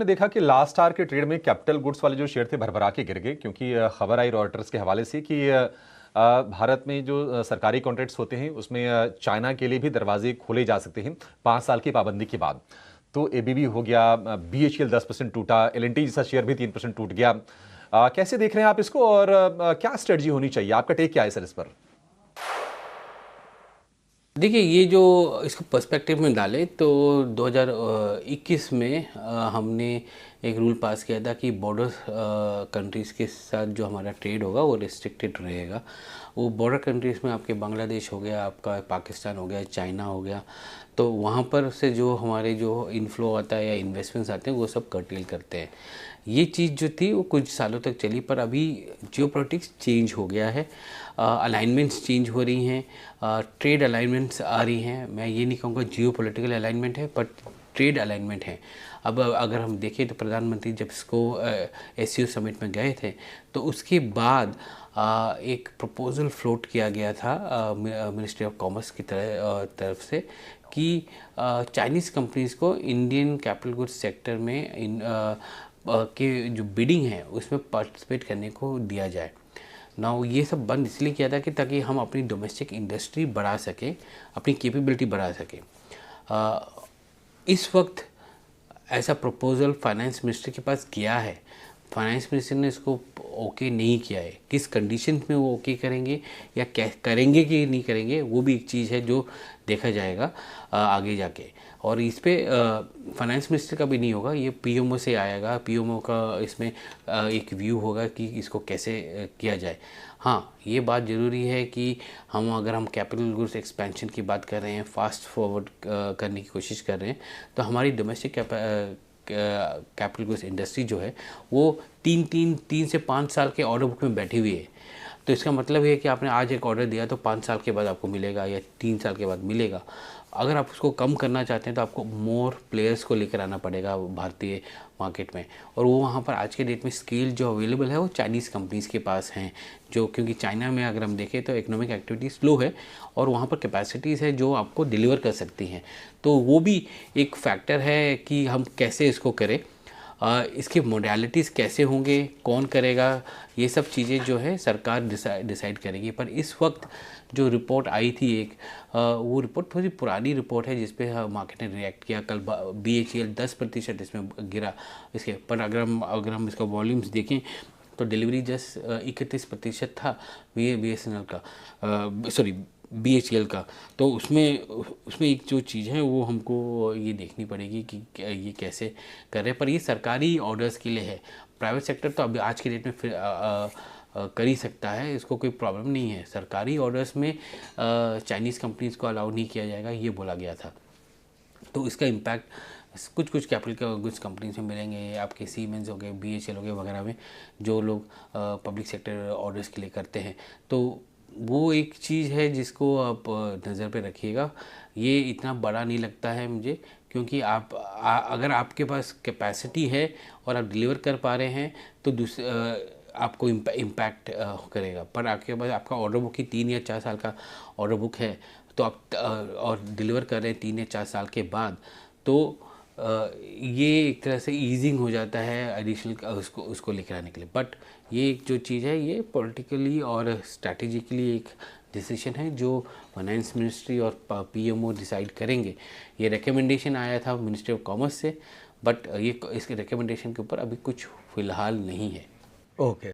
हमने देखा कि लास्ट आवर के ट्रेड में कैपिटल गुड्स वाले जो शेयर थे भरभरा के गिर गए, क्योंकि खबर आई रॉयटर्स के हवाले से कि भारत में जो सरकारी कॉन्ट्रैक्ट्स होते हैं उसमें चाइना के लिए भी दरवाजे खोले जा सकते हैं 5 साल की पाबंदी के बाद। तो एबीबी हो गया, बीएचईएल 10% टूटा, एलएनटी जैसा शेयर भी 3% टूट गया। कैसे देख रहे हैं आप इसको और क्या स्ट्रेटजी होनी चाहिए? आपका टेक क्या है सर इस पर? देखिए, ये जो इसको पर्सपेक्टिव में डालें तो 2021 में हमने एक रूल पास किया था कि बॉर्डर कंट्रीज़ के साथ जो हमारा ट्रेड होगा वो रिस्ट्रिक्टेड रहेगा। वो बॉर्डर कंट्रीज़ में आपके बांग्लादेश हो गया, आपका पाकिस्तान हो गया, चाइना हो गया, तो वहाँ पर से जो हमारे जो इनफ्लो आता है या इन्वेस्टमेंट्स आते हैं वो सब कर्टेल करते हैं। ये चीज़ जो थी वो कुछ सालों तक चली, पर अभी जियोपॉलिटिक्स चेंज हो गया है, अलाइनमेंट्स चेंज हो रही हैं, ट्रेड अलाइनमेंट्स आ रही हैं। मैं ये नहीं कहूँगा जियोपॉलिटिकल अलाइनमेंट है, बट ट्रेड अलाइनमेंट है। अब अगर हम देखें तो प्रधानमंत्री जब इसको एससीओ समिट में गए थे तो उसके बाद एक प्रपोज़ल फ्लोट किया गया था मिनिस्ट्री ऑफ कॉमर्स की तरफ से कि चाइनीज़ कंपनीज़ को इंडियन कैपिटल गुड्स सेक्टर में के जो बिडिंग है उसमें पार्टिसिपेट करने को दिया जाए ना। ये सब बंद इसलिए किया था कि ताकि हम अपनी डोमेस्टिक इंडस्ट्री बढ़ा सकें, अपनी कैपेबिलिटी बढ़ा सकें। इस वक्त ऐसा प्रपोज़ल फाइनेंस मिनिस्टर के पास गया है, फाइनेंस मिनिस्टर ने इसको ओके नहीं किया है। किस कंडीशन में वो ओके करेंगे या क्या करेंगे कि नहीं करेंगे वो भी एक चीज़ है जो देखा जाएगा आगे जाके। और इस पे फाइनेंस मिनिस्टर का भी नहीं होगा, ये पीएमओ से आएगा। पीएमओ का इसमें एक व्यू होगा कि इसको कैसे किया जाए। हाँ, ये बात ज़रूरी है कि अगर हम कैपिटल गुड्स एक्सपेंशन की बात कर रहे हैं, फास्ट फॉरवर्ड करने की कोशिश कर रहे हैं, तो हमारी डोमेस्टिक कैपिटल गुड्स इंडस्ट्री जो है वो 3 से 5 साल के ऑर्डर बुक में बैठी हुई है। तो इसका मतलब है कि आपने आज एक ऑर्डर दिया तो 5 साल के बाद आपको मिलेगा या 3 साल के बाद मिलेगा। अगर आप उसको कम करना चाहते हैं तो आपको मोर प्लेयर्स को लेकर आना पड़ेगा भारतीय मार्केट में, और वो वहाँ पर आज के डेट में स्केल जो अवेलेबल है वो चाइनीज़ कंपनीज़ के पास हैं। जो क्योंकि चाइना में अगर हम देखें तो इकोनॉमिक एक्टिविटी स्लो है और वहाँ पर कैपेसिटीज़ है जो आपको डिलीवर कर सकती हैं। तो वो भी एक फैक्टर है कि हम कैसे इसको करें, इसके मोडालिटीज़ कैसे होंगे, कौन करेगा, ये सब चीज़ें जो है सरकार डिसाइड करेगी। पर इस वक्त जो रिपोर्ट आई थी एक, वो रिपोर्ट थोड़ी पुरानी रिपोर्ट है जिस पे मार्केट ने रिएक्ट किया। कल बीएचईएल 10% इसमें गिरा इसके, पर अगर हम इसका वॉल्यूम्स देखें तो डिलीवरी जस्ट 31% था बीएसएनएल का, सॉरी बीएचईएल का। तो उसमें एक जो चीज़ है वो हमको ये देखनी पड़ेगी कि ये कैसे कर रहे हैं। पर ये सरकारी ऑर्डर्स के लिए है, प्राइवेट सेक्टर तो अभी आज के डेट में कर ही सकता है, इसको कोई प्रॉब्लम नहीं है। सरकारी ऑर्डर्स में चाइनीज़ कंपनीज़ को अलाउ नहीं किया जाएगा, ये बोला गया था। तो इसका इम्पैक्ट कुछ कैपिटल गुड्स कंपनीज में मिलेंगे, आपके सीमेंस हो गए, बीएचईएल हो गए वगैरह में, जो लोग पब्लिक सेक्टर ऑर्डर्स के लिए करते हैं। तो वो एक चीज़ है जिसको आप नज़र पे रखिएगा। ये इतना बड़ा नहीं लगता है मुझे, क्योंकि अगर आपके पास कैपेसिटी है और आप डिलीवर कर पा रहे हैं तो आपको इम्पैक्ट करेगा। पर आपके पास आपका ऑर्डर बुक ही 3 या 4 साल का ऑर्डर बुक है, तो आप और डिलीवर कर रहे हैं 3 या 4 साल के बाद, तो ये एक तरह से ईजिंग हो जाता है एडिशनल उसको लेकर आने के लिए। बट ये एक जो चीज़ है ये पॉलिटिकली और स्ट्रैटेजिकली एक डिसीजन है जो फाइनेंस मिनिस्ट्री और पीएमओ डिसाइड करेंगे। ये रिकमेंडेशन आया था मिनिस्ट्री ऑफ कॉमर्स से, बट ये इसके रिकमेंडेशन के ऊपर अभी कुछ फ़िलहाल नहीं है। ओके।